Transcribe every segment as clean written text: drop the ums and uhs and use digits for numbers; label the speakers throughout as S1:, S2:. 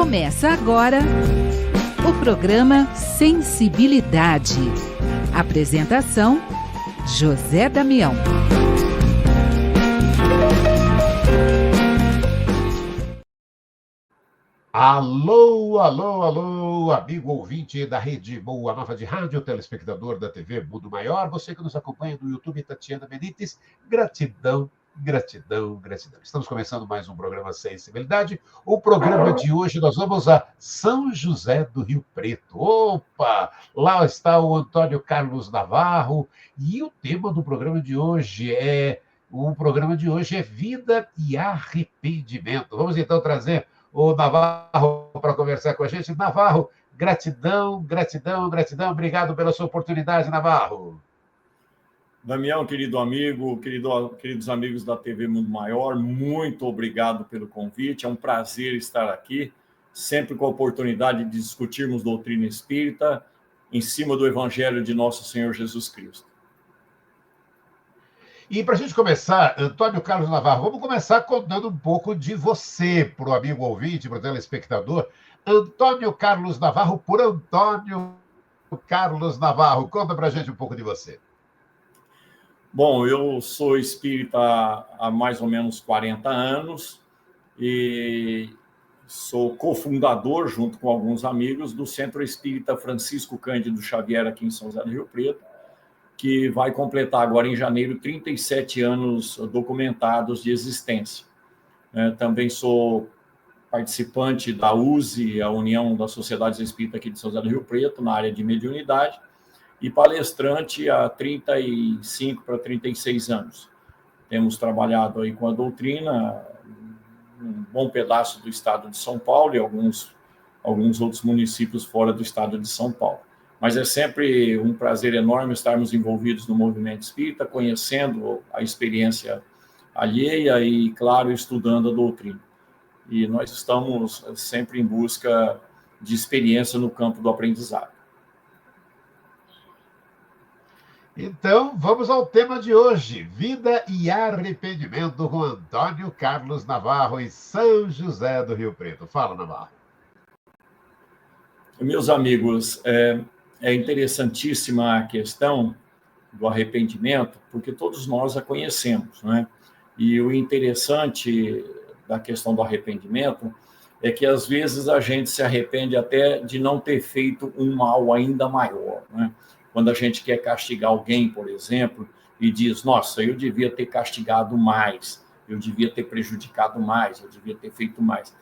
S1: Começa agora o programa Sensibilidade. Apresentação: José Damião.
S2: Alô, alô, alô, amigo ouvinte da Rede Boa Nova de Rádio, telespectador da TV Mundo Maior, você que nos acompanha no YouTube, Tatiana Benites, gratidão, gratidão, gratidão. Estamos começando mais um programa Sensibilidade. O programa de hoje nós vamos a São José do Rio Preto. Opa, lá está o Antônio Carlos Navarro e o tema do programa de hoje é vida e arrependimento. Vamos então trazer o Navarro para conversar com a gente. Navarro, gratidão, gratidão, gratidão. Obrigado pela sua oportunidade, Navarro.
S3: Damião, querido amigo, queridos amigos da TV Mundo Maior, muito obrigado pelo convite. É um prazer estar aqui, sempre com a oportunidade de discutirmos doutrina espírita em cima do Evangelho de Nosso Senhor Jesus Cristo.
S2: E para a gente começar, Antônio Carlos Navarro, vamos começar contando um pouco de você para o amigo ouvinte, para o telespectador. Antônio Carlos Navarro, por Antônio Carlos Navarro. Conta para a gente um pouco de você.
S3: Bom, eu sou espírita há mais ou menos 40 anos e sou cofundador, junto com alguns amigos, do Centro Espírita Francisco Cândido Xavier, aqui em São José do Rio Preto, que vai completar agora em janeiro 37 anos documentados de existência. Também sou participante da USE, a União das Sociedades Espíritas aqui de São José do Rio Preto, na área de mediunidade, e palestrante há 35 para 36 anos. Temos trabalhado aí com a doutrina, um bom pedaço do estado de São Paulo e alguns outros municípios fora do estado de São Paulo. Mas é sempre um prazer enorme estarmos envolvidos no movimento espírita, conhecendo a experiência alheia e, claro, estudando a doutrina. E nós estamos sempre em busca de experiência no campo do aprendizado.
S2: Então, vamos ao tema de hoje: vida e arrependimento, com Antônio Carlos Navarro e São José do Rio Preto. Fala, Navarro.
S3: Meus amigos, é interessantíssima a questão do arrependimento, porque todos nós a conhecemos, né? E o interessante da questão do arrependimento é que, às vezes, a gente se arrepende até de não ter feito um mal ainda maior, né? Quando a gente quer castigar alguém, por exemplo, e diz, nossa, eu devia ter castigado mais, eu devia ter prejudicado mais, eu devia ter feito mais.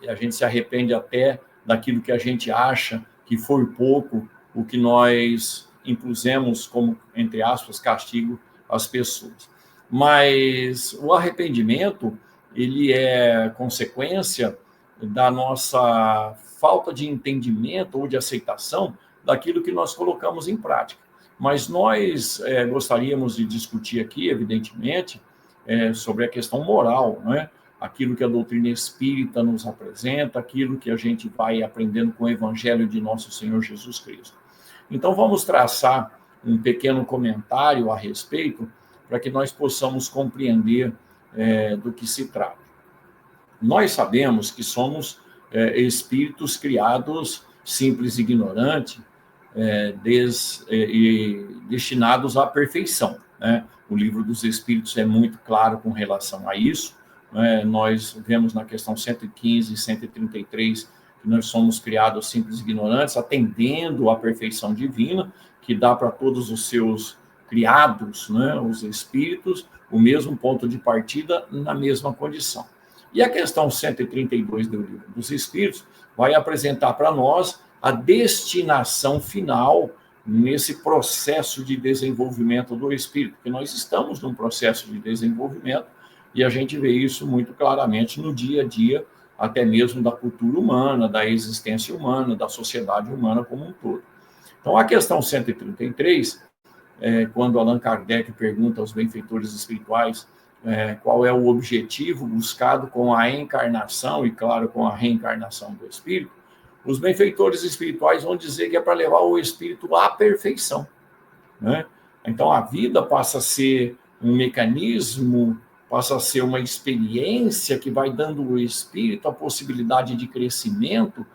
S3: A gente se arrepende até daquilo que a gente acha que foi pouco, o que nós impusemos como, entre aspas, castigo às pessoas. Mas o arrependimento, ele é consequência da nossa falta de entendimento ou de aceitação daquilo que nós colocamos em prática. Mas nós gostaríamos de discutir aqui, evidentemente, sobre a questão moral, né? Aquilo que a doutrina espírita nos apresenta, aquilo que a gente vai aprendendo com o Evangelho de Nosso Senhor Jesus Cristo. Então, vamos traçar um pequeno comentário a respeito, para que nós possamos compreender do que se trata. Nós sabemos que somos espíritos criados simples e ignorantes, destinados à perfeição, né? O Livro dos Espíritos é muito claro com relação a isso. Nós vemos na questão 115 e 133 que nós somos criados simples e ignorantes, atendendo à perfeição divina, que dá para todos os seus criados, né, os espíritos, o mesmo ponto de partida na mesma condição. E a questão 132 do Livro dos Espíritos vai apresentar para nós a destinação final nesse processo de desenvolvimento do espírito, porque nós estamos num processo de desenvolvimento e a gente vê isso muito claramente no dia a dia, até mesmo da cultura humana, da existência humana, da sociedade humana como um todo. Então, a questão 133, quando Allan Kardec pergunta aos benfeitores espirituais qual é o objetivo buscado com a encarnação e, claro, com a reencarnação do espírito, os benfeitores espirituais vão dizer que é para levar o espírito à perfeição, né? Então, a vida passa a ser um mecanismo passa a ser uma experiência que vai dando ao espírito a possibilidade de crescimento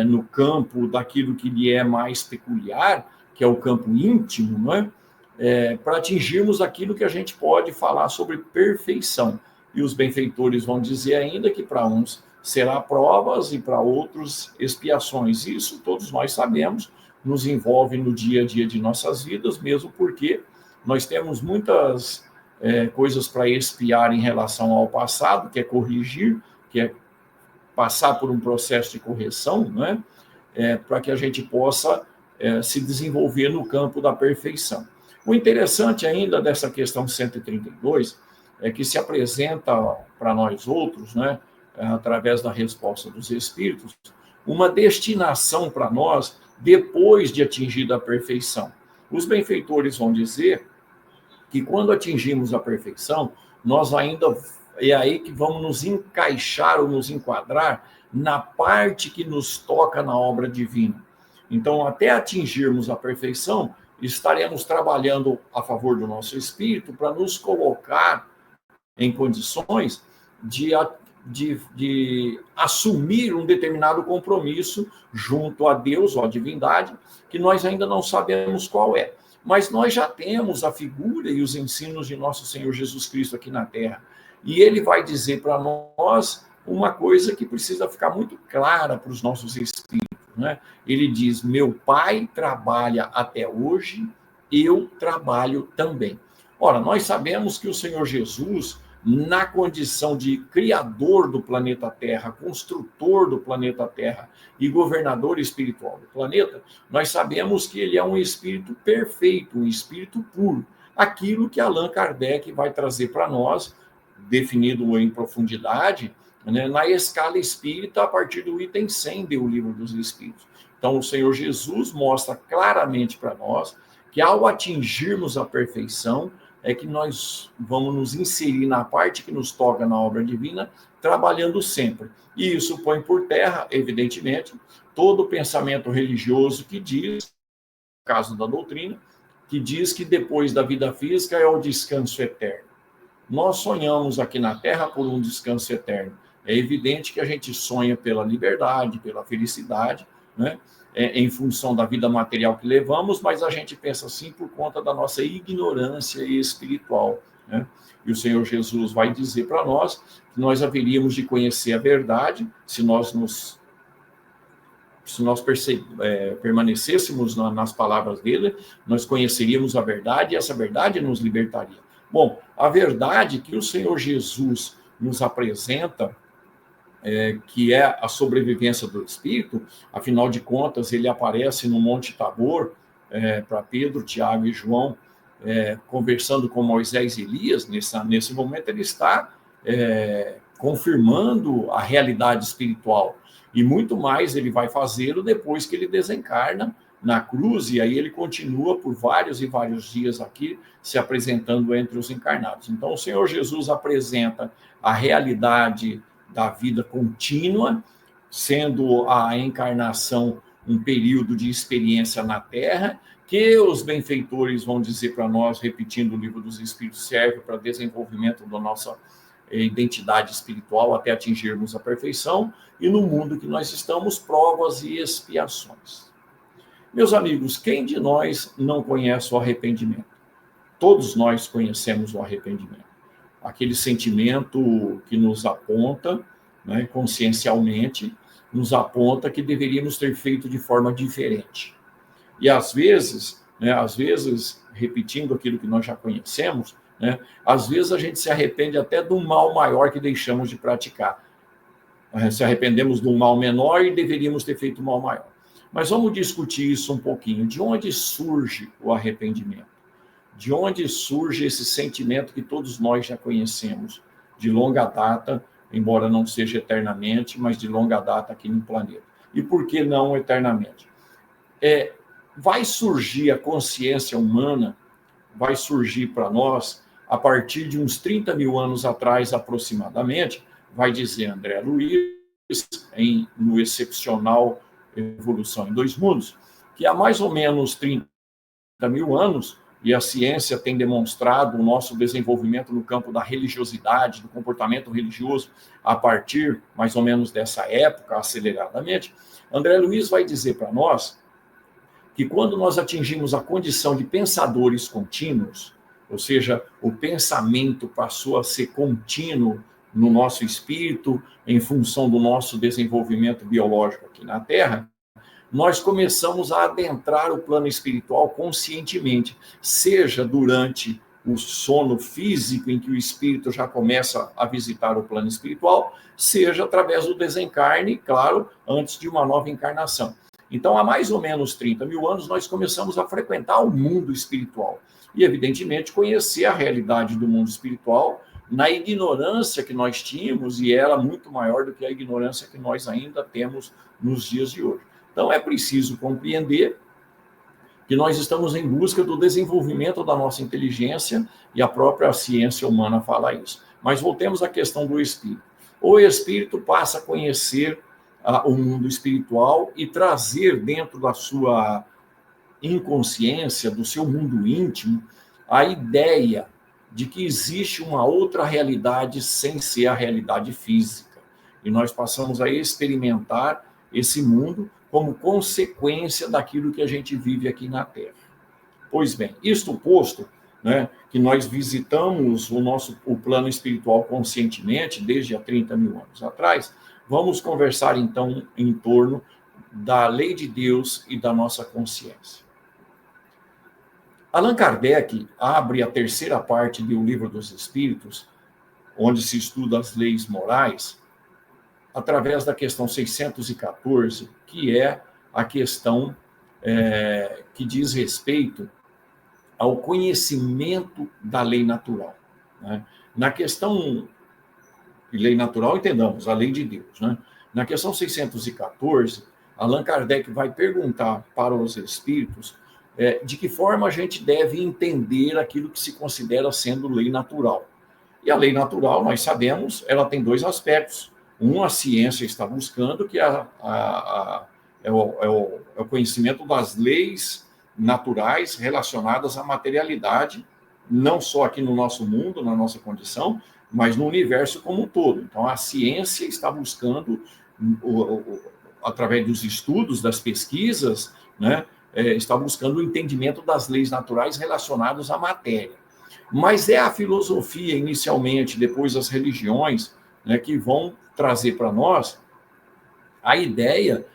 S3: no campo daquilo que lhe é mais peculiar, que é o campo íntimo, não é? Para atingirmos aquilo que a gente pode falar sobre perfeição. E os benfeitores vão dizer ainda que para uns será provas e para outros expiações. Isso todos nós sabemos, nos envolve no dia a dia de nossas vidas, mesmo porque nós temos muitas coisas para expiar em relação ao passado, que é corrigir, que é passar por um processo de correção, né? Para que a gente possa se desenvolver no campo da perfeição. O interessante ainda dessa questão 132 é que se apresenta para nós outros, né, através da resposta dos Espíritos, uma destinação para nós depois de atingida a perfeição. Os benfeitores vão dizer que quando atingimos a perfeição, nós ainda é aí que vamos nos encaixar ou nos enquadrar na parte que nos toca na obra divina. Então, até atingirmos a perfeição, estaremos trabalhando a favor do nosso espírito para nos colocar em condições de assumir um determinado compromisso junto a Deus ou à divindade, que nós ainda não sabemos qual é. Mas nós já temos a figura e os ensinos de nosso Senhor Jesus Cristo aqui na Terra. E ele vai dizer para nós uma coisa que precisa ficar muito clara para os nossos espíritos, né? Ele diz: meu Pai trabalha até hoje, eu trabalho também. Ora, nós sabemos que o Senhor Jesus, na condição de criador do planeta Terra, construtor do planeta Terra e governador espiritual do planeta, nós sabemos que ele é um espírito perfeito, um espírito puro. Aquilo que Allan Kardec vai trazer para nós, definido em profundidade, né, na escala espírita, a partir do item 100 do Livro dos Espíritos. Então, o Senhor Jesus mostra claramente para nós que, ao atingirmos a perfeição, é que nós vamos nos inserir na parte que nos toca na obra divina, trabalhando sempre. E isso põe por terra, evidentemente, todo o pensamento religioso que diz, no caso da doutrina, que diz que depois da vida física é o descanso eterno. Nós sonhamos aqui na Terra por um descanso eterno. É evidente que a gente sonha pela liberdade, pela felicidade, né? Em função da vida material que levamos, mas a gente pensa assim por conta da nossa ignorância espiritual, né? E o Senhor Jesus vai dizer para nós que nós haveríamos de conhecer a verdade se nós permanecêssemos nas palavras dele, nós conheceríamos a verdade e essa verdade nos libertaria. Bom, a verdade que o Senhor Jesus nos apresenta, que é a sobrevivência do Espírito, afinal de contas, ele aparece no Monte Tabor, para Pedro, Tiago e João, conversando com Moisés e Elias. Nesse momento ele está confirmando a realidade espiritual, e muito mais ele vai fazê-lo depois que ele desencarna na cruz, e aí ele continua por vários e vários dias aqui, se apresentando entre os encarnados. Então, o Senhor Jesus apresenta a realidade da vida contínua, sendo a encarnação um período de experiência na Terra, que os benfeitores vão dizer para nós, repetindo o Livro dos Espíritos, serve para desenvolvimento da nossa identidade espiritual até atingirmos a perfeição, e no mundo que nós estamos, provas e expiações. Meus amigos, quem de nós não conhece o arrependimento? Todos nós conhecemos o arrependimento. Aquele sentimento que nos aponta, né, consciencialmente, nos aponta que deveríamos ter feito de forma diferente. E às vezes, repetindo aquilo que nós já conhecemos, né, às vezes a gente se arrepende até do mal maior que deixamos de praticar. Se arrependemos do mal menor e deveríamos ter feito o mal maior. Mas vamos discutir isso um pouquinho. De onde surge o arrependimento? De onde surge esse sentimento que todos nós já conhecemos, de longa data, embora não seja eternamente, mas de longa data aqui no planeta. E por que não eternamente? Vai surgir a consciência humana, vai surgir para nós, a partir de uns 30 mil anos atrás, aproximadamente, vai dizer André Luiz, no excepcional Evolução em Dois Mundos, que há mais ou menos 30 mil anos, e a ciência tem demonstrado o nosso desenvolvimento no campo da religiosidade, do comportamento religioso, a partir mais ou menos dessa época, aceleradamente, André Luiz vai dizer para nós que quando nós atingimos a condição de pensadores contínuos, ou seja, o pensamento passou a ser contínuo no nosso espírito, em função do nosso desenvolvimento biológico aqui na Terra, nós começamos a adentrar o plano espiritual conscientemente, seja durante o sono físico, em que o espírito já começa a visitar o plano espiritual, seja através do desencarne, claro, antes de uma nova encarnação. Então, há mais ou menos 30 mil anos, nós começamos a frequentar o mundo espiritual e, evidentemente, conhecer a realidade do mundo espiritual na ignorância que nós tínhamos, e era muito maior do que a ignorância que nós ainda temos nos dias de hoje. Então, é preciso compreender que nós estamos em busca do desenvolvimento da nossa inteligência, e a própria ciência humana fala isso. Mas voltemos à questão do espírito. O espírito passa a conhecer o mundo espiritual e trazer dentro da sua inconsciência, do seu mundo íntimo, a ideia de que existe uma outra realidade sem ser a realidade física. E nós passamos a experimentar esse mundo como consequência daquilo que a gente vive aqui na Terra. Pois bem, isto posto, né, que nós visitamos o plano espiritual conscientemente desde há 30 mil anos atrás, vamos conversar então em torno da lei de Deus e da nossa consciência. Allan Kardec abre a terceira parte do Livro dos Espíritos, onde se estuda as leis morais, através da questão 614, que é a questão que diz respeito ao conhecimento da lei natural, né? Na questão de lei natural, entendamos, a lei de Deus, né? Na questão 614, Allan Kardec vai perguntar para os espíritos de que forma a gente deve entender aquilo que se considera sendo lei natural. E a lei natural, nós sabemos, ela tem dois aspectos. A ciência está buscando, que é o conhecimento das leis naturais relacionadas à materialidade, não só aqui no nosso mundo, na nossa condição, mas no universo como um todo. Então, a ciência está buscando, através dos estudos, das pesquisas, né, está buscando o entendimento das leis naturais relacionadas à matéria. Mas é a filosofia, inicialmente, depois as religiões, né, que vão trazer para nós a ideia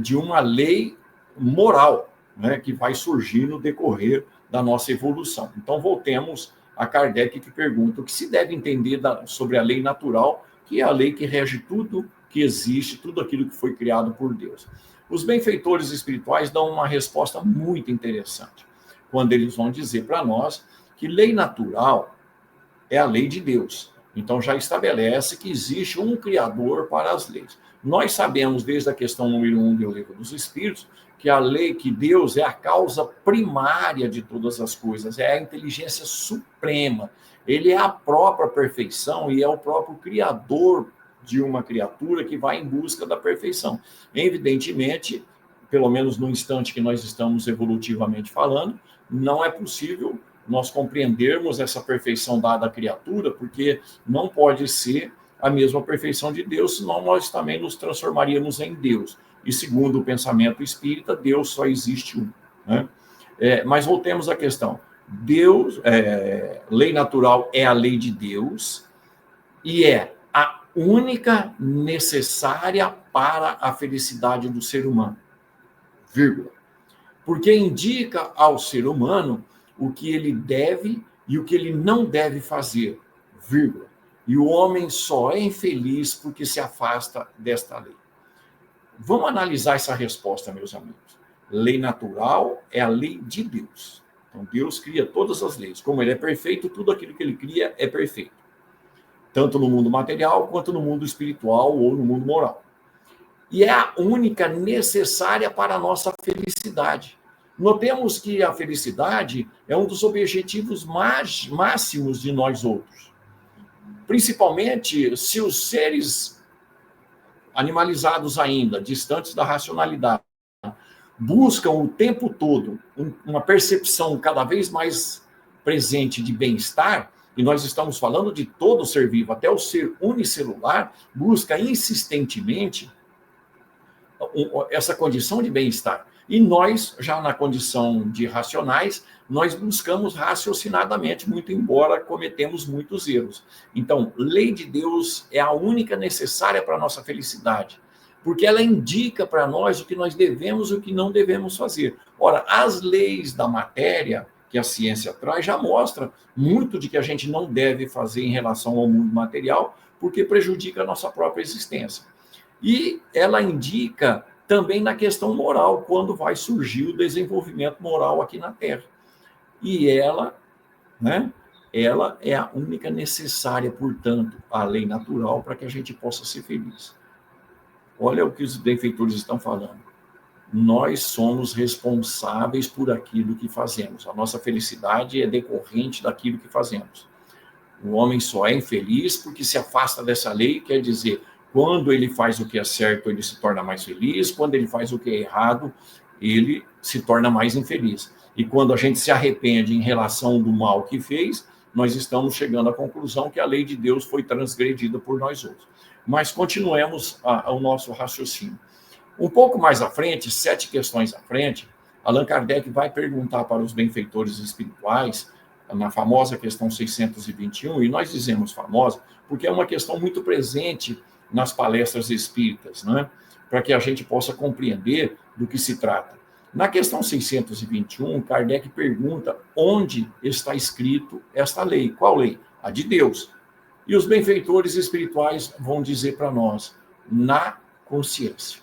S3: de uma lei moral, né, que vai surgir no decorrer da nossa evolução. Então, voltemos a Kardec, que pergunta o que se deve entender sobre a lei natural, que é a lei que rege tudo que existe, tudo aquilo que foi criado por Deus. Os benfeitores espirituais dão uma resposta muito interessante, quando eles vão dizer para nós que lei natural é a lei de Deus. Então, já estabelece que existe um criador para as leis. Nós sabemos, desde a questão número 1 do Livro dos Espíritos, que a lei, que Deus é a causa primária de todas as coisas, é a inteligência suprema. Ele é a própria perfeição e é o próprio criador de uma criatura que vai em busca da perfeição. Evidentemente, pelo menos no instante que nós estamos evolutivamente falando, não é possível nós compreendermos essa perfeição dada à criatura, porque não pode ser a mesma perfeição de Deus, senão nós também nos transformaríamos em Deus. E segundo o pensamento espírita, Deus só existe um, né? Mas voltemos à questão. Lei natural é a lei de Deus e é a única necessária para a felicidade do ser humano, vírgula. Porque indica ao ser humano o que ele deve e o que ele não deve fazer, vírgula. E o homem só é infeliz porque se afasta desta lei. Vamos analisar essa resposta, meus amigos. Lei natural é a lei de Deus. Então, Deus cria todas as leis. Como ele é perfeito, tudo aquilo que ele cria é perfeito. Tanto no mundo material, quanto no mundo espiritual ou no mundo moral. E é a única necessária para a nossa felicidade. Notemos que a felicidade é um dos objetivos máximos de nós outros. Principalmente se os seres animalizados ainda, distantes da racionalidade, buscam o tempo todo uma percepção cada vez mais presente de bem-estar, e nós estamos falando de todo ser vivo, até o ser unicelular, busca insistentemente essa condição de bem-estar. E nós, já na condição de racionais, nós buscamos raciocinadamente, muito embora cometemos muitos erros. Então, lei de Deus é a única necessária para a nossa felicidade, porque ela indica para nós o que nós devemos e o que não devemos fazer. Ora, as leis da matéria que a ciência traz já mostra muito de que a gente não deve fazer em relação ao mundo material, porque prejudica a nossa própria existência. E ela indica também na questão moral, quando vai surgir o desenvolvimento moral aqui na Terra. E ela, né, ela é a única necessária, portanto, a lei natural para que a gente possa ser feliz. Olha o que os benfeitores estão falando. Nós somos responsáveis por aquilo que fazemos. A nossa felicidade é decorrente daquilo que fazemos. O homem só é infeliz porque se afasta dessa lei, quer dizer, quando ele faz o que é certo, ele se torna mais feliz, quando ele faz o que é errado, ele se torna mais infeliz. E quando a gente se arrepende em relação do mal que fez, nós estamos chegando à conclusão que a lei de Deus foi transgredida por nós outros. Mas continuemos o nosso raciocínio. Um pouco mais à frente, 7 questões à frente, Allan Kardec vai perguntar para os benfeitores espirituais, na famosa questão 621, e nós dizemos famosa, porque é uma questão muito presente nas palestras espíritas, né? Para que a gente possa compreender do que se trata. Na questão 621, Kardec pergunta onde está escrito esta lei. Qual lei? A de Deus. E os benfeitores espirituais vão dizer para nós, na consciência.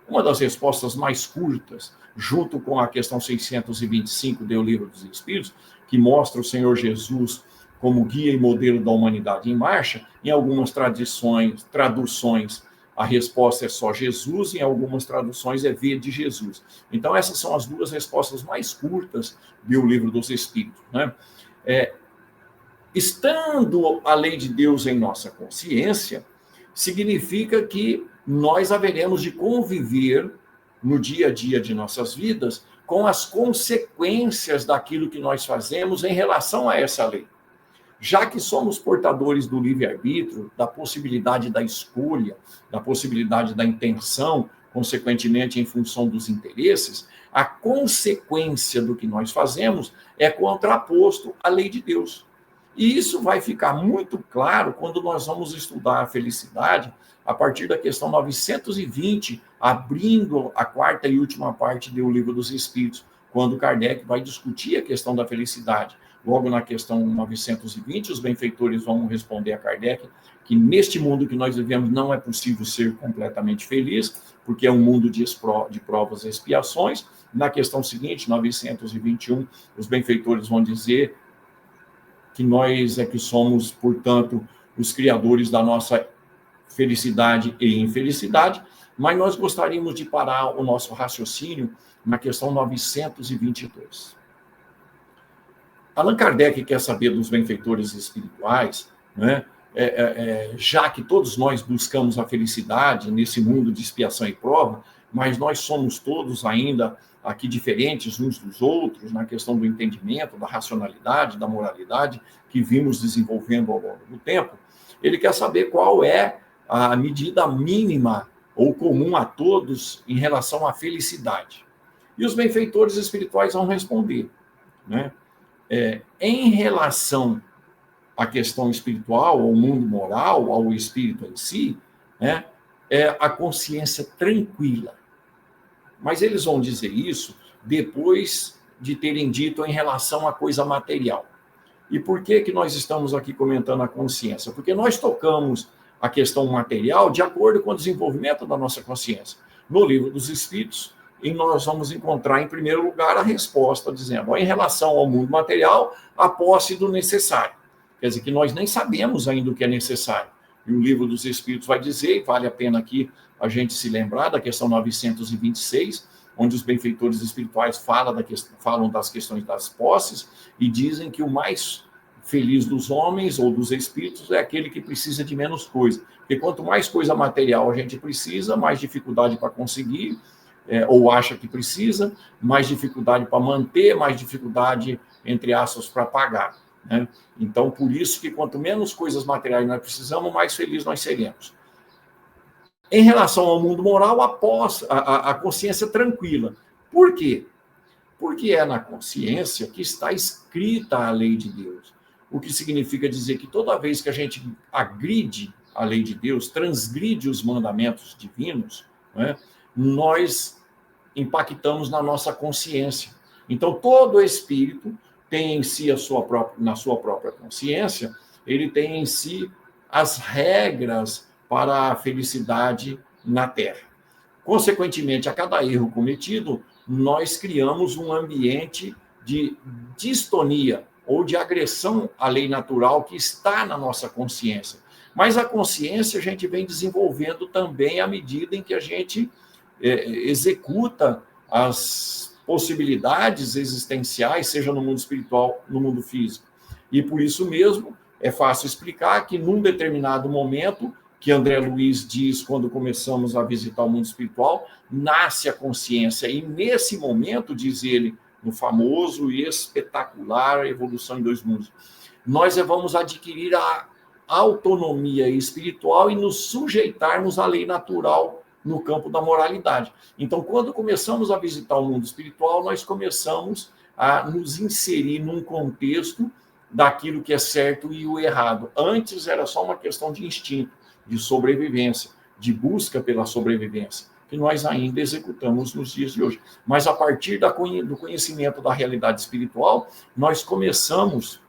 S3: Uma das respostas mais curtas, junto com a questão 625 do Livro dos Espíritos, que mostra o Senhor Jesus como guia e modelo da humanidade em marcha, em algumas traduções, a resposta é só Jesus, em algumas traduções é vede Jesus. Então, essas são as duas respostas mais curtas do Livro dos Espíritos, né? Estando a lei de Deus em nossa consciência, significa que nós haveremos de conviver no dia a dia de nossas vidas com as consequências daquilo que nós fazemos em relação a essa lei. Já que somos portadores do livre-arbítrio, da possibilidade da escolha, da possibilidade da intenção, consequentemente em função dos interesses, a consequência do que nós fazemos é contraposto à lei de Deus. E isso vai ficar muito claro quando nós vamos estudar a felicidade a partir da questão 920, abrindo a 4ª e última parte do Livro dos Espíritos, quando Kardec vai discutir a questão da felicidade. Logo na questão 920, os benfeitores vão responder a Kardec que neste mundo que nós vivemos não é possível ser completamente feliz, porque é um mundo de provas e expiações. Na questão seguinte, 921, os benfeitores vão dizer que nós é que somos, portanto, os criadores da nossa felicidade e infelicidade, mas nós gostaríamos de parar o nosso raciocínio na questão 922. Allan Kardec quer saber dos benfeitores espirituais, né? Já que todos nós buscamos a felicidade nesse mundo de expiação e prova, mas nós somos todos ainda aqui diferentes uns dos outros, na questão do entendimento, da racionalidade, da moralidade, que vimos desenvolvendo ao longo do tempo, ele quer saber qual é a medida mínima ou comum a todos em relação à felicidade. E os benfeitores espirituais vão responder, né? Em relação à questão espiritual, ao mundo moral, ao espírito em si, né, é a consciência tranquila. Mas eles vão dizer isso depois de terem dito em relação à coisa material. E por que nós estamos aqui comentando a consciência? Porque nós tocamos a questão material de acordo com o desenvolvimento da nossa consciência. No Livro dos Espíritos, e nós vamos encontrar, em primeiro lugar, a resposta, dizendo, em relação ao mundo material, a posse do necessário. Quer dizer, que nós nem sabemos ainda o que é necessário. E o Livro dos Espíritos vai dizer, e vale a pena aqui a gente se lembrar da questão 926, onde os benfeitores espirituais falam das questões das posses, e dizem que o mais feliz dos homens ou dos espíritos é aquele que precisa de menos coisa. Porque quanto mais coisa material a gente precisa, mais dificuldade para conseguir, ou acha que precisa, mais dificuldade para manter, mais dificuldade, entre aspas, para pagar, né? Então, por isso que quanto menos coisas materiais nós precisamos, mais felizes nós seremos. Em relação ao mundo moral, a consciência tranquila. Por quê? Porque é na consciência que está escrita a lei de Deus. O que significa dizer que toda vez que a gente agride a lei de Deus, transgride os mandamentos divinos, né, nós impactamos na nossa consciência. Então, todo espírito tem em si na sua própria consciência, ele tem em si as regras para a felicidade na Terra. Consequentemente, a cada erro cometido, nós criamos um ambiente de distonia ou de agressão à lei natural que está na nossa consciência. Mas a consciência a gente vem desenvolvendo também à medida em que a gente executa as possibilidades existenciais, seja no mundo espiritual, no mundo físico. E por isso mesmo é fácil explicar que num determinado momento, que André Luiz diz quando começamos a visitar o mundo espiritual, nasce a consciência. E nesse momento, diz ele, no famoso e espetacular Evolução em Dois Mundos, nós vamos adquirir a autonomia espiritual e nos sujeitarmos à lei natural no campo da moralidade. Então, quando começamos a visitar o mundo espiritual, nós começamos a nos inserir num contexto daquilo que é certo e o errado. Antes era só uma questão de instinto, de sobrevivência, de busca pela sobrevivência, que nós ainda executamos nos dias de hoje. Mas a partir do conhecimento da realidade espiritual, nós começamos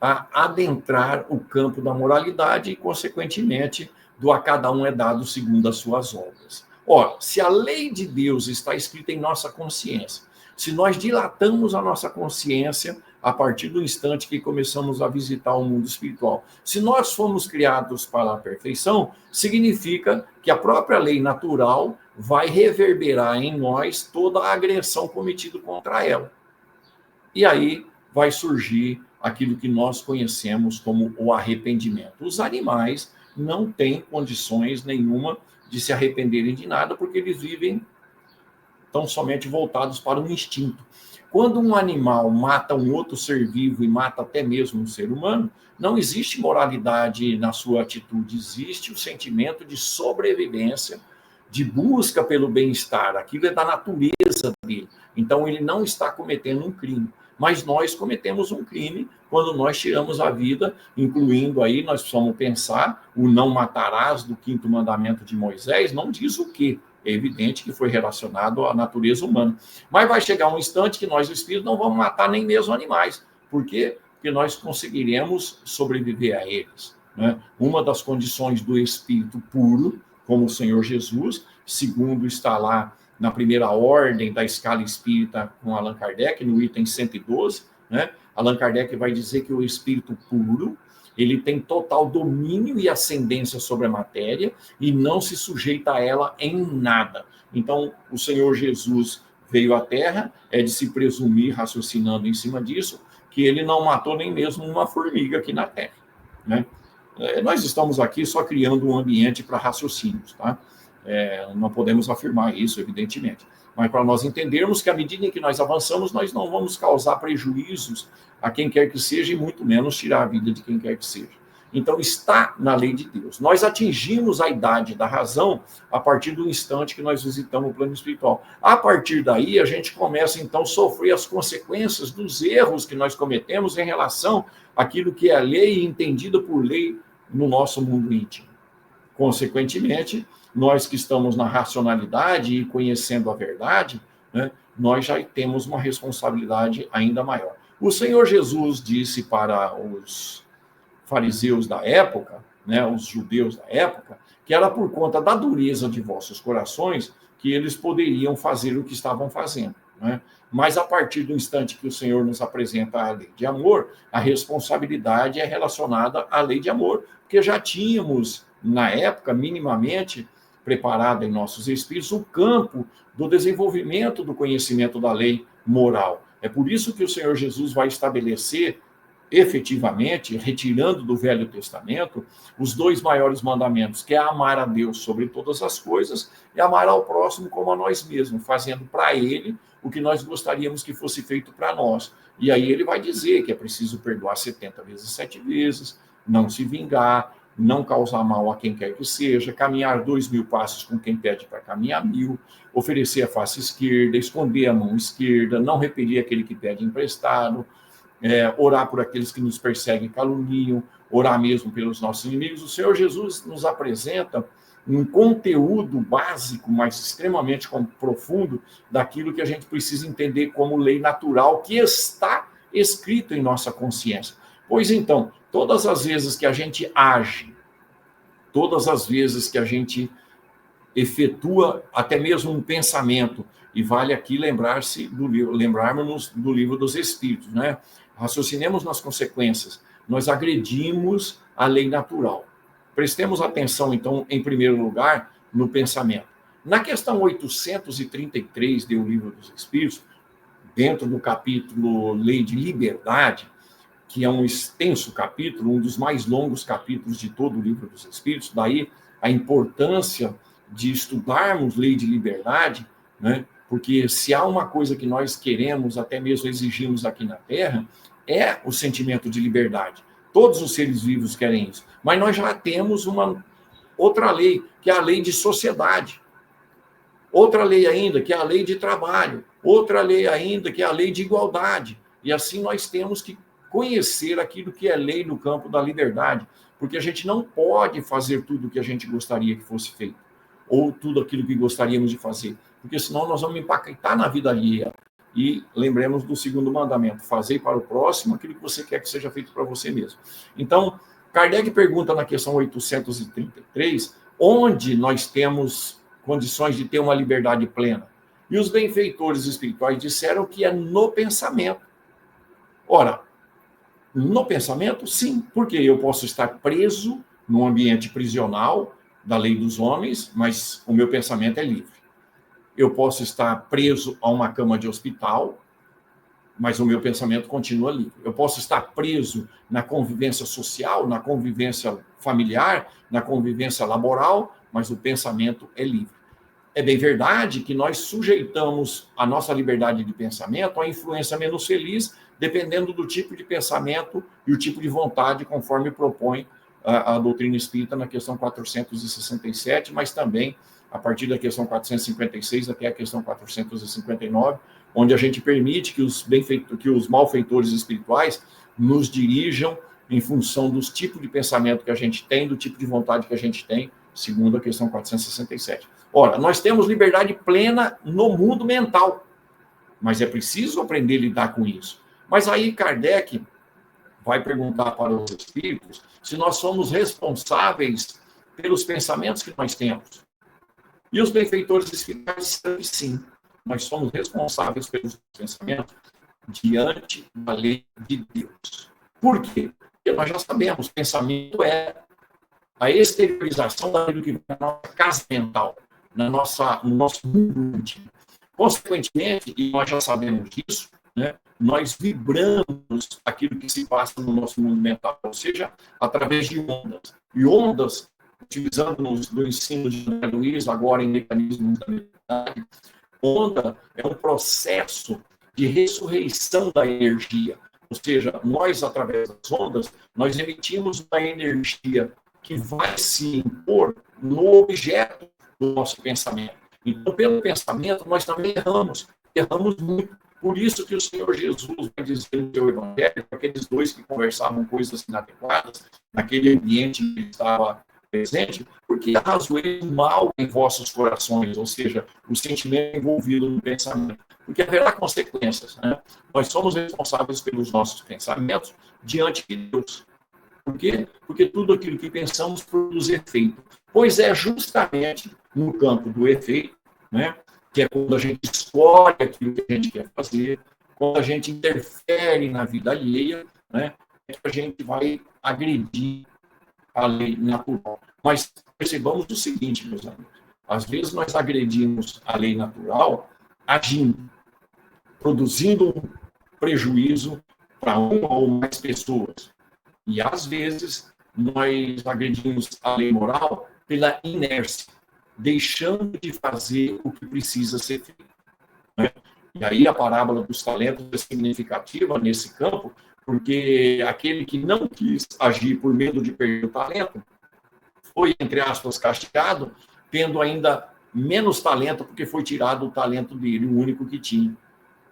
S3: a adentrar o campo da moralidade e, consequentemente, do a cada um é dado segundo as suas obras. Ora, se a lei de Deus está escrita em nossa consciência, se nós dilatamos a nossa consciência a partir do instante que começamos a visitar o mundo espiritual, se nós fomos criados para a perfeição, significa que a própria lei natural vai reverberar em nós toda a agressão cometida contra ela. E aí vai surgir aquilo que nós conhecemos como o arrependimento. Os animais não têm condições nenhuma de se arrependerem de nada, porque eles vivem tão somente voltados para um instinto. Quando um animal mata um outro ser vivo e mata até mesmo um ser humano, não existe moralidade na sua atitude, existe o sentimento de sobrevivência, de busca pelo bem-estar. Aquilo é da natureza dele. Então, ele não está cometendo um crime. Mas nós cometemos um crime quando nós tiramos a vida, incluindo aí, nós precisamos pensar, o não matarás do 5º mandamento de Moisés, não diz o quê? É evidente que foi relacionado à natureza humana. Mas vai chegar um instante que nós, espíritos, não vamos matar nem mesmo animais. Por quê? Porque nós conseguiremos sobreviver a eles, né? Uma das condições do espírito puro, como o Senhor Jesus, segundo está lá na primeira ordem da escala espírita com Allan Kardec, no item 112, né? Allan Kardec vai dizer que o espírito puro, ele tem total domínio e ascendência sobre a matéria e não se sujeita a ela em nada. Então, o Senhor Jesus veio à Terra, é de se presumir, raciocinando em cima disso, que ele não matou nem mesmo uma formiga aqui na Terra, né? Nós estamos aqui só criando um ambiente para raciocínios, tá? Não podemos afirmar isso, evidentemente. Mas para nós entendermos que à medida em que nós avançamos, nós não vamos causar prejuízos a quem quer que seja e muito menos tirar a vida de quem quer que seja. Então, está na lei de Deus. Nós atingimos a idade da razão a partir do instante que nós visitamos o plano espiritual. A partir daí, a gente começa, então, a sofrer as consequências dos erros que nós cometemos em relação àquilo que é a lei e entendida por lei no nosso mundo íntimo. Consequentemente, nós que estamos na racionalidade e conhecendo a verdade, né, nós já temos uma responsabilidade ainda maior. O Senhor Jesus disse para os fariseus da época, né, os judeus da época, que era por conta da dureza de vossos corações que eles poderiam fazer o que estavam fazendo, né? Mas a partir do instante que o Senhor nos apresenta a lei de amor, a responsabilidade é relacionada à lei de amor, porque já tínhamos, na época, minimamente preparado em nossos espíritos o campo do desenvolvimento do conhecimento da lei moral. É por isso que o Senhor Jesus vai estabelecer efetivamente, retirando do Velho Testamento, os 2 maiores mandamentos, que é amar a Deus sobre todas as coisas e amar ao próximo como a nós mesmos, fazendo para ele o que nós gostaríamos que fosse feito para nós. E aí ele vai dizer que é preciso perdoar 70 vezes 7 vezes, não se vingar, não causar mal a quem quer que seja, caminhar 2.000 passos com quem pede para caminhar 1.000, oferecer a face esquerda, esconder a mão esquerda, não repelir aquele que pede emprestado, orar por aqueles que nos perseguem e caluniam, orar mesmo pelos nossos inimigos. O Senhor Jesus nos apresenta um conteúdo básico, mas extremamente profundo, daquilo que a gente precisa entender como lei natural, que está escrito em nossa consciência. Pois então, todas as vezes que a gente age, todas as vezes que a gente efetua até mesmo um pensamento, e vale aqui lembrarmos do livro dos Espíritos, né? Raciocinemos nas consequências, nós agredimos a lei natural. Prestemos atenção, então, em primeiro lugar, no pensamento. Na questão 833 do Livro dos Espíritos, dentro do capítulo Lei de Liberdade, que é um extenso capítulo, um dos mais longos capítulos de todo o Livro dos Espíritos, daí a importância de estudarmos Lei de Liberdade, né? Porque se há uma coisa que nós queremos, até mesmo exigimos aqui na Terra, é o sentimento de liberdade. Todos os seres vivos querem isso. Mas nós já temos uma outra lei, que é a lei de sociedade. Outra lei ainda, que é a lei de trabalho. Outra lei ainda, que é a lei de igualdade. E assim nós temos que conhecer aquilo que é lei no campo da liberdade, porque a gente não pode fazer tudo o que a gente gostaria que fosse feito, ou tudo aquilo que gostaríamos de fazer, porque senão nós vamos impactar na vida alheia. E lembremos do 2º mandamento, fazer para o próximo aquilo que você quer que seja feito para você mesmo. Então, Kardec pergunta na questão 833, onde nós temos condições de ter uma liberdade plena? E os benfeitores espirituais disseram que é no pensamento. Ora, no pensamento, sim, porque eu posso estar preso num ambiente prisional da lei dos homens, mas o meu pensamento é livre. Eu posso estar preso a uma cama de hospital, mas o meu pensamento continua livre. Eu posso estar preso na convivência social, na convivência familiar, na convivência laboral, mas o pensamento é livre. É bem verdade que nós sujeitamos a nossa liberdade de pensamento à influência menos feliz, dependendo do tipo de pensamento e o tipo de vontade, conforme propõe a doutrina espírita na questão 467, mas também a partir da questão 456 até a questão 459, onde a gente permite que os malfeitores espirituais nos dirijam em função dos tipos de pensamento que a gente tem, do tipo de vontade que a gente tem, segundo a questão 467. Ora, nós temos liberdade plena no mundo mental, mas é preciso aprender a lidar com isso. Mas aí Kardec vai perguntar para os espíritos se nós somos responsáveis pelos pensamentos que nós temos. E os benfeitores espirituais disseram que sim, nós somos responsáveis pelos pensamentos diante da lei de Deus. Por quê? Porque nós já sabemos, pensamento é a exteriorização daquilo que vem na nossa casa mental, no nosso mundo íntimo. Consequentemente, e nós já sabemos disso, né, nós vibramos aquilo que se passa no nosso mundo mental, ou seja, através de ondas. E ondas, utilizando no ensino de André Luiz, agora em mecanismos da mediunidade, onda é um processo de ressurreição da energia. Ou seja, nós, através das ondas, nós emitimos uma energia que vai se impor no objeto do nosso pensamento. Então, pelo pensamento, nós também erramos muito. Por isso que o Senhor Jesus vai dizer no seu evangelho, para aqueles dois que conversavam coisas inadequadas, naquele ambiente que ele estava presente, porque arrazoei mal em vossos corações, ou seja, o sentimento envolvido no pensamento. Porque haverá consequências, né? Nós somos responsáveis pelos nossos pensamentos diante de Deus. Por quê? Porque tudo aquilo que pensamos produz efeito. Pois é justamente no campo do efeito, né, que é quando a gente escolhe aquilo que a gente quer fazer, quando a gente interfere na vida alheia, né, é que a gente vai agredir a lei natural. Mas percebamos o seguinte, meus amigos, às vezes nós agredimos a lei natural agindo, produzindo um prejuízo para uma ou mais pessoas. E, às vezes, nós agredimos a lei moral pela inércia, deixando de fazer o que precisa ser feito, né? E aí a parábola dos talentos é significativa nesse campo, porque aquele que não quis agir por medo de perder o talento foi, entre aspas, castigado, tendo ainda menos talento, porque foi tirado o talento dele, o único que tinha.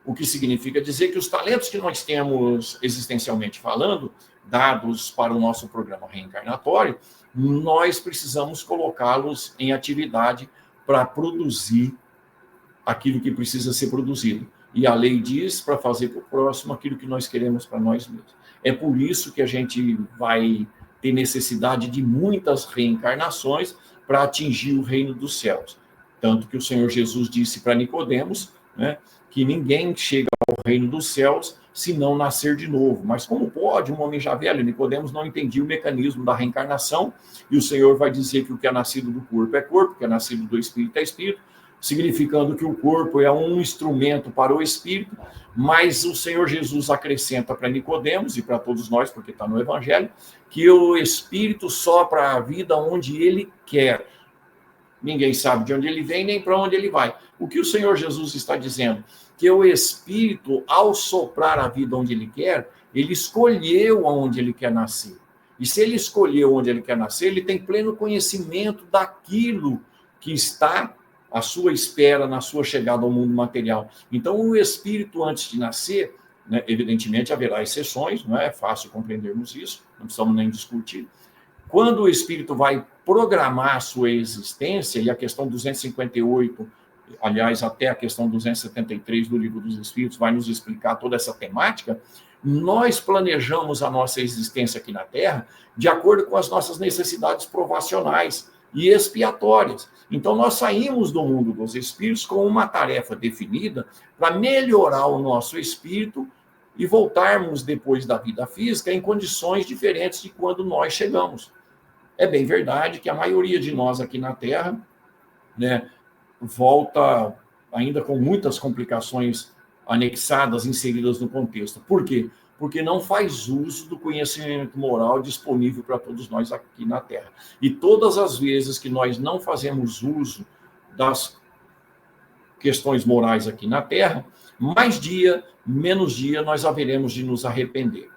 S3: O que significa dizer que os talentos que nós temos, existencialmente falando, dados para o nosso programa reencarnatório, nós precisamos colocá-los em atividade para produzir aquilo que precisa ser produzido. E a lei diz para fazer para o próximo aquilo que nós queremos para nós mesmos. É por isso que a gente vai ter necessidade de muitas reencarnações para atingir o reino dos céus. Tanto que o Senhor Jesus disse para Nicodemos, né, que ninguém chega ao reino dos céus se não nascer de novo. Mas como pode um homem já velho? Nicodemos não entendia o mecanismo da reencarnação, e o Senhor vai dizer que o que é nascido do corpo é corpo, o que é nascido do espírito é espírito, significando que o corpo é um instrumento para o espírito, mas o Senhor Jesus acrescenta para Nicodemos e para todos nós, porque está no Evangelho, que o espírito sopra a vida onde ele quer. Ninguém sabe de onde ele vem nem para onde ele vai. O que o Senhor Jesus está dizendo? Que o espírito, ao soprar a vida onde ele quer, ele escolheu aonde ele quer nascer. E se ele escolheu onde ele quer nascer, ele tem pleno conhecimento daquilo que está à sua espera na sua chegada ao mundo material. Então, o espírito, antes de nascer, né, evidentemente haverá exceções, não é fácil compreendermos isso, não precisamos nem discutir. Quando o espírito vai programar a sua existência, e a questão 258, aliás, até a questão 273 do Livro dos Espíritos vai nos explicar toda essa temática, nós planejamos a nossa existência aqui na Terra de acordo com as nossas necessidades provacionais e expiatórias. Então, nós saímos do mundo dos espíritos com uma tarefa definida para melhorar o nosso espírito e voltarmos depois da vida física em condições diferentes de quando nós chegamos. É bem verdade que a maioria de nós aqui na Terra, né, volta ainda com muitas complicações anexadas, inseridas no contexto. Por quê? Porque não faz uso do conhecimento moral disponível para todos nós aqui na Terra. E todas as vezes que nós não fazemos uso das questões morais aqui na Terra, mais dia, menos dia, nós haveremos de nos arrepender.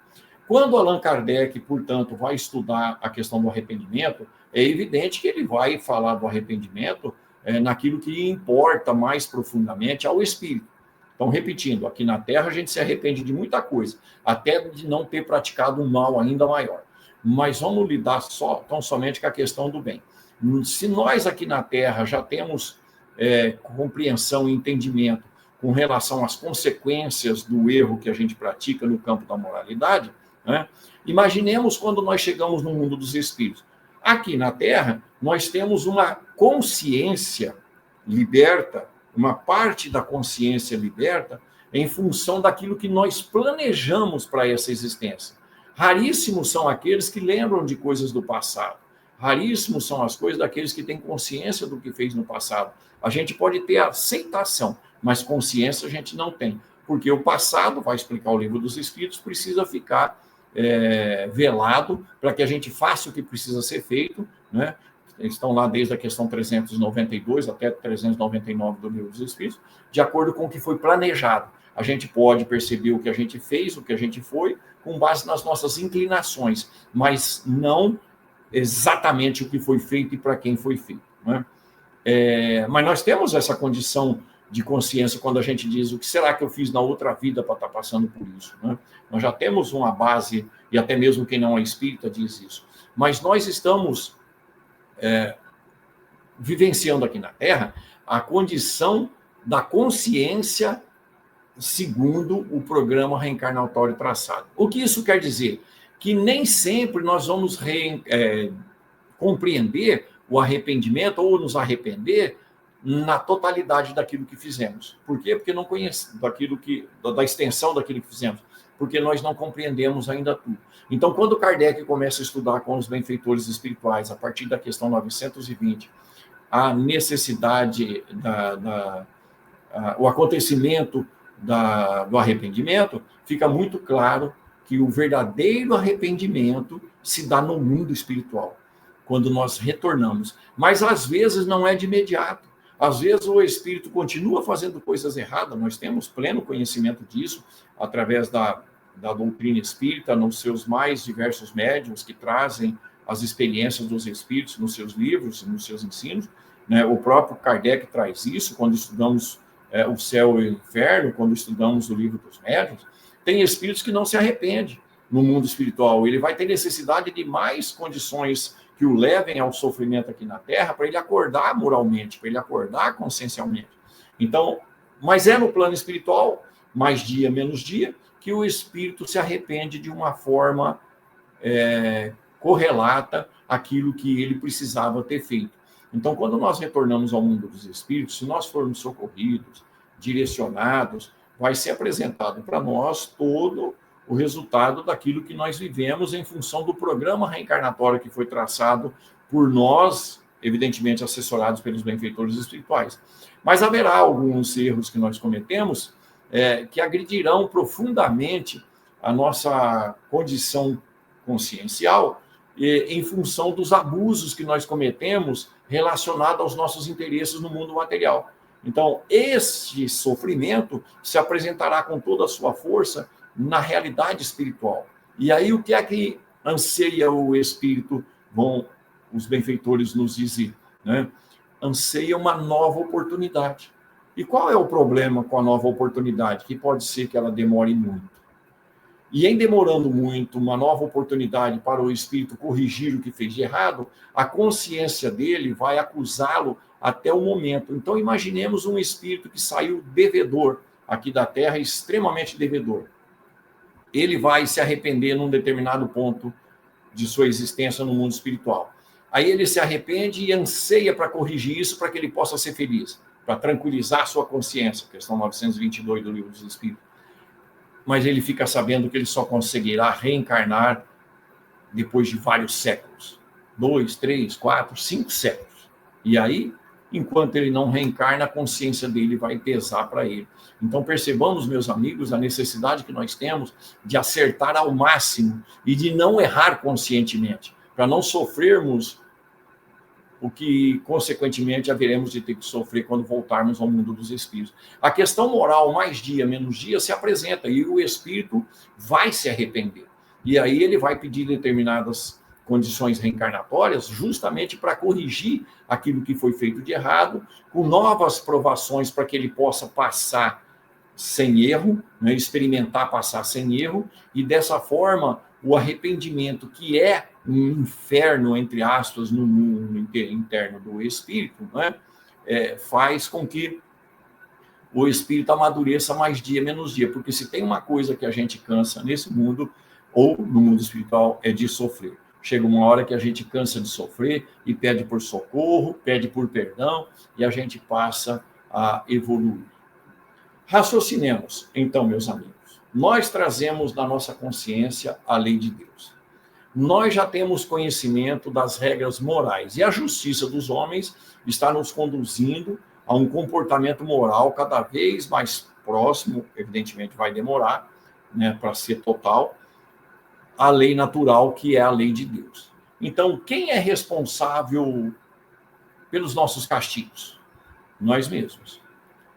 S3: Quando Allan Kardec, portanto, vai estudar a questão do arrependimento, é evidente que ele vai falar do arrependimento naquilo que importa mais profundamente ao espírito. Então, repetindo, aqui na Terra a gente se arrepende de muita coisa, até de não ter praticado um mal ainda maior. Mas vamos lidar tão somente com a questão do bem. Se nós aqui na Terra já temos compreensão e entendimento com relação às consequências do erro que a gente pratica no campo da moralidade, né, imaginemos quando nós chegamos no mundo dos espíritos. Aqui na Terra, nós temos uma consciência liberta, uma parte da consciência liberta em função daquilo que nós planejamos para essa existência. Raríssimos são aqueles que lembram de coisas do passado. Raríssimos são as coisas daqueles que têm consciência do que fez no passado. A gente pode ter aceitação, mas consciência a gente não tem. Porque o passado, vai explicar o Livro dos Espíritos, precisa ficar velado para que a gente faça o que precisa ser feito, né? Eles estão lá desde a questão 392 até 399 do Livro dos Espíritos, de acordo com o que foi planejado. A gente pode perceber o que a gente fez, o que a gente foi, com base nas nossas inclinações, mas não exatamente o que foi feito e para quem foi feito, né? Mas nós temos essa condição de consciência quando a gente diz o que será que eu fiz na outra vida para estar passando por isso, né? Nós já temos uma base, e até mesmo quem não é espírita diz isso. Mas nós estamos vivenciando aqui na Terra a condição da consciência segundo o programa reencarnatório traçado. O que isso quer dizer? Que nem sempre nós vamos compreender o arrependimento ou nos arrepender na totalidade daquilo que fizemos. Por quê? Porque não conhecemos da extensão daquilo que fizemos, porque nós não compreendemos ainda tudo. Então, quando Kardec começa a estudar com os benfeitores espirituais, a partir da questão 920, a necessidade, o acontecimento do arrependimento, fica muito claro que o verdadeiro arrependimento se dá no mundo espiritual, quando nós retornamos. Mas, às vezes, não é de imediato. Às vezes, o espírito continua fazendo coisas erradas, nós temos pleno conhecimento disso, através da doutrina espírita, nos seus mais diversos médiuns que trazem as experiências dos espíritos nos seus livros, nos seus ensinos, né? O próprio Kardec traz isso, quando estudamos o céu e o inferno, quando estudamos o livro dos médiuns. Tem espíritos que não se arrependem no mundo espiritual, ele vai ter necessidade de mais condições que o levem ao sofrimento aqui na Terra, para ele acordar moralmente, para ele acordar consciencialmente. Então, mas é no plano espiritual, mais dia, menos dia, que o espírito se arrepende de uma forma correlata àquilo que ele precisava ter feito. Então, quando nós retornamos ao mundo dos espíritos, se nós formos socorridos, direcionados, vai ser apresentado para nós todo o resultado daquilo que nós vivemos em função do programa reencarnatório que foi traçado por nós, evidentemente assessorados pelos benfeitores espirituais. Mas haverá alguns erros que nós cometemos que agredirão profundamente a nossa condição consciencial em função dos abusos que nós cometemos relacionados aos nossos interesses no mundo material. Então, este sofrimento se apresentará com toda a sua força na realidade espiritual. E aí, o que é que anseia o espírito? Vão os benfeitores nos dizer, né? Anseia uma nova oportunidade. E qual é o problema com a nova oportunidade? Que pode ser que ela demore muito. E em demorando muito uma nova oportunidade para o espírito corrigir o que fez de errado, a consciência dele vai acusá-lo até o momento. Então, imaginemos um espírito que saiu devedor aqui da Terra, extremamente devedor. Ele vai se arrepender num determinado ponto de sua existência no mundo espiritual. Aí ele se arrepende e anseia para corrigir isso, para que ele possa ser feliz, para tranquilizar sua consciência, questão 922 do Livro dos Espíritos. Mas ele fica sabendo que ele só conseguirá reencarnar depois de vários séculos. 2, 3, 4, 5 séculos. E aí, enquanto ele não reencarna, a consciência dele vai pesar para ele. Então, percebamos, meus amigos, a necessidade que nós temos de acertar ao máximo e de não errar conscientemente, para não sofrermos o que, consequentemente, haveremos de ter que sofrer quando voltarmos ao mundo dos espíritos. A questão moral, mais dia, menos dia, se apresenta e o espírito vai se arrepender. E aí ele vai pedir determinadas condições reencarnatórias justamente para corrigir aquilo que foi feito de errado, com novas provações para que ele possa passar sem erro, né, experimentar passar sem erro, e dessa forma o arrependimento, que é um inferno, entre aspas, no mundo interno do espírito, né, faz com que o espírito amadureça mais dia, menos dia, porque se tem uma coisa que a gente cansa nesse mundo, ou no mundo espiritual, é de sofrer. Chega uma hora que a gente cansa de sofrer e pede por socorro, pede por perdão, e a gente passa a evoluir. Raciocinemos, então, meus amigos. Nós trazemos na nossa consciência a lei de Deus. Nós já temos conhecimento das regras morais, e a justiça dos homens está nos conduzindo a um comportamento moral cada vez mais próximo, evidentemente vai demorar, né, para ser total, a lei natural, que é a lei de Deus. Então, quem é responsável pelos nossos castigos? Nós mesmos.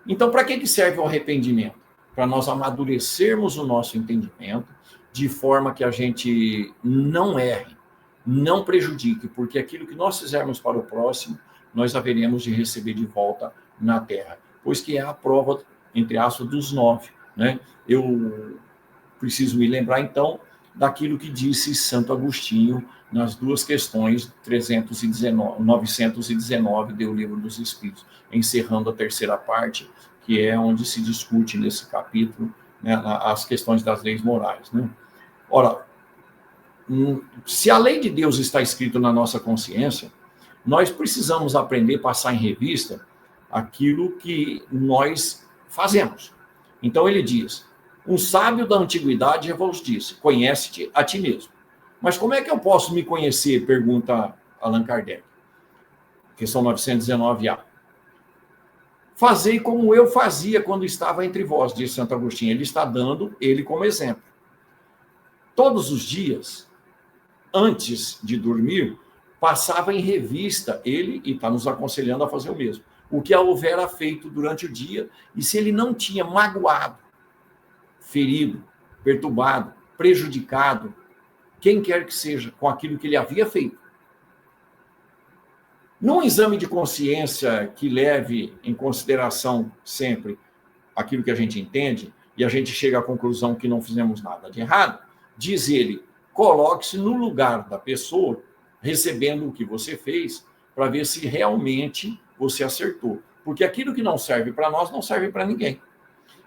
S3: Então, para que serve o arrependimento? Para nós amadurecermos o nosso entendimento, de forma que a gente não erre, não prejudique, porque aquilo que nós fizermos para o próximo, nós haveremos de receber de volta na Terra, pois que é a prova, entre aspas, dos 9. Né? Eu preciso me lembrar, então, daquilo que disse Santo Agostinho nas duas questões 919 do Livro dos Espíritos, encerrando a terceira parte, que é onde se discute nesse capítulo, né, as questões das leis morais. Né? Ora, se a lei de Deus está escrita na nossa consciência, nós precisamos aprender a passar em revista aquilo que nós fazemos. Então ele diz: um sábio da antiguidade já vos disse, conhece-te a ti mesmo. Mas como é que eu posso me conhecer? Pergunta Allan Kardec. Questão 919A. Fazei como eu fazia quando estava entre vós, diz Santo Agostinho. Ele está dando ele como exemplo. Todos os dias, antes de dormir, passava em revista ele, e está nos aconselhando a fazer o mesmo, o que houvera feito durante o dia, e se ele não tinha magoado, ferido, perturbado, prejudicado, quem quer que seja, com aquilo que ele havia feito. Num exame de consciência que leve em consideração sempre aquilo que a gente entende, e a gente chega à conclusão que não fizemos nada de errado, diz ele, coloque-se no lugar da pessoa, recebendo o que você fez, para ver se realmente você acertou. Porque aquilo que não serve para nós, não serve para ninguém.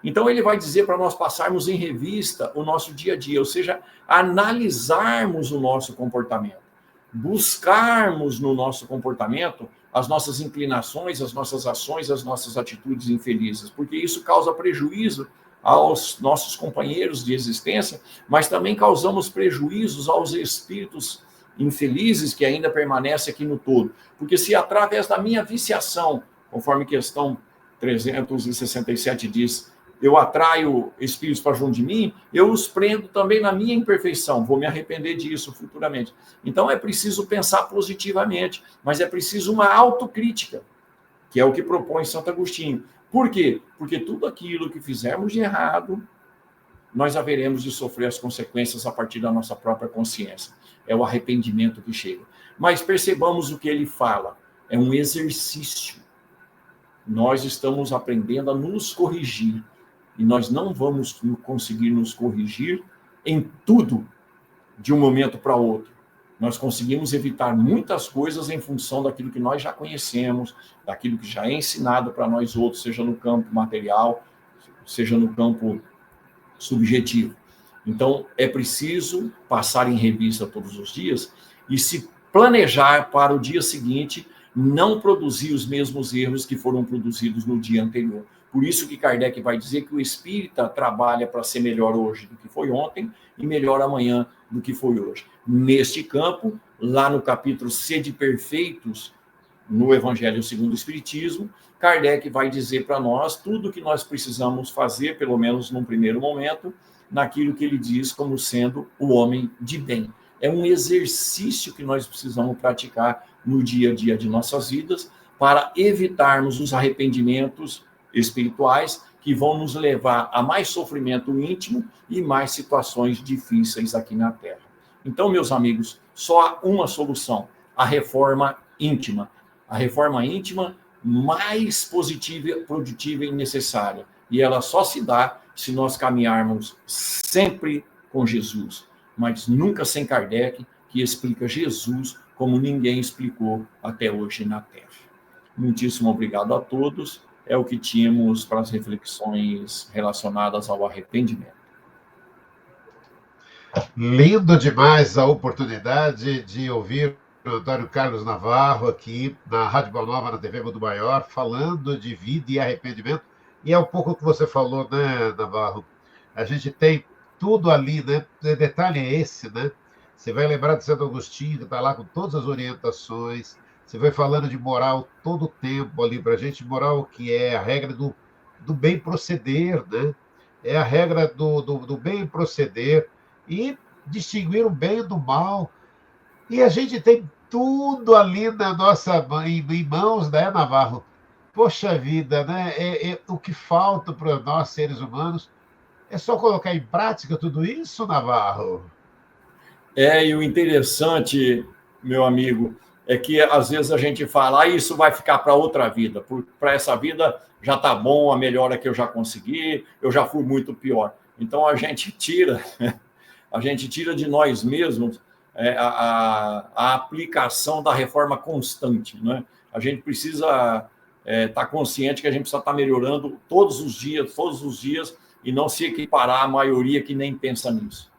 S3: Então, ele vai dizer para nós passarmos em revista o nosso dia a dia, ou seja, analisarmos o nosso comportamento, buscarmos no nosso comportamento as nossas inclinações, as nossas ações, as nossas atitudes infelizes, porque isso causa prejuízo aos nossos companheiros de existência, mas também causamos prejuízos aos espíritos infelizes que ainda permanecem aqui no todo. Porque se através da minha viciação, conforme questão 367 diz, eu atraio espíritos para junto de mim, eu os prendo também na minha imperfeição, vou me arrepender disso futuramente. Então é preciso pensar positivamente, mas é preciso uma autocrítica, que é o que propõe Santo Agostinho. Por quê? Porque tudo aquilo que fizermos de errado, nós haveremos de sofrer as consequências a partir da nossa própria consciência. É o arrependimento que chega. Mas percebamos o que ele fala. É um exercício. Nós estamos aprendendo a nos corrigir. E nós não vamos conseguir nos corrigir em tudo de um momento para outro. Nós conseguimos evitar muitas coisas em função daquilo que nós já conhecemos, daquilo que já é ensinado para nós outros, seja no campo material, seja no campo subjetivo. Então, é preciso passar em revista todos os dias e se planejar para o dia seguinte não produzir os mesmos erros que foram produzidos no dia anterior. Por isso que Kardec vai dizer que o espírita trabalha para ser melhor hoje do que foi ontem e melhor amanhã do que foi hoje. Neste campo, lá no capítulo Sede Perfeitos, no Evangelho segundo o Espiritismo, Kardec vai dizer para nós tudo o que nós precisamos fazer, pelo menos num primeiro momento, naquilo que ele diz como sendo o homem de bem. É um exercício que nós precisamos praticar no dia a dia de nossas vidas para evitarmos os arrependimentos espirituais que vão nos levar a mais sofrimento íntimo e mais situações difíceis aqui na Terra. Então, meus amigos, só há uma solução, a reforma íntima. A reforma íntima mais positiva, produtiva e necessária. E ela só se dá se nós caminharmos sempre com Jesus, mas nunca sem Kardec, que explica Jesus como ninguém explicou até hoje na Terra. Muitíssimo obrigado a todos. É o que tínhamos para as reflexões relacionadas ao arrependimento.
S2: Lindo demais a oportunidade de ouvir o Antônio Carlos Navarro aqui na Rádio Boa Nova, na TV Mundo Maior, falando de vida e arrependimento. E é um pouco o que você falou, né, Navarro? A gente tem tudo ali, né? O detalhe é esse, né? Você vai lembrar de Santo Agostinho, que está lá com todas as orientações. Você vai falando de moral todo o tempo ali para a gente. Moral que é a regra do bem proceder, né? É a regra do bem proceder e distinguir o bem do mal. E a gente tem tudo ali na nossa em mãos, né, Navarro? Poxa vida, né? O que falta para nós, seres humanos, é só colocar em prática tudo isso, Navarro?
S3: E o interessante, meu amigo, é que às vezes a gente fala, isso vai ficar para outra vida, para essa vida já está bom, a melhora que eu já consegui, eu já fui muito pior. Então a gente tira de nós mesmos a aplicação da reforma constante, né? A gente precisa estar consciente que a gente precisa estar melhorando todos os dias, e não se equiparar à maioria que nem pensa nisso.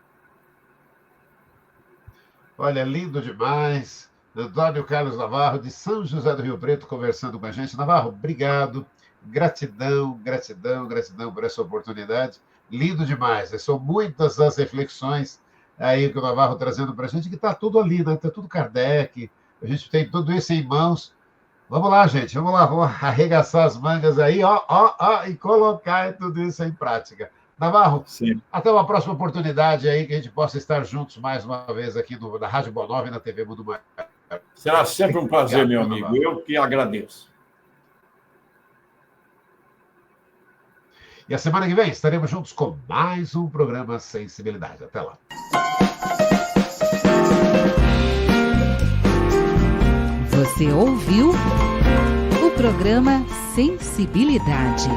S2: Olha, lindo demais. Antônio Carlos Navarro, de São José do Rio Preto, conversando com a gente. Navarro, obrigado. Gratidão por essa oportunidade. Lindo demais. São muitas as reflexões aí que o Navarro trazendo para a gente, que está tudo ali, né? Está tudo Kardec. A gente tem tudo isso em mãos. Vamos lá, gente, vamos lá, vamos arregaçar as mangas aí, e colocar tudo isso em prática. Navarro,
S3: Sim.
S2: Até uma próxima oportunidade aí, que a gente possa estar juntos mais uma vez aqui na Rádio Boa Nova e na TV Mundo Maior.
S3: Será sempre um prazer, meu amigo. Eu que agradeço.
S2: E a semana que vem estaremos juntos com mais um programa Sensibilidade. Até lá.
S1: Você ouviu o programa Sensibilidade.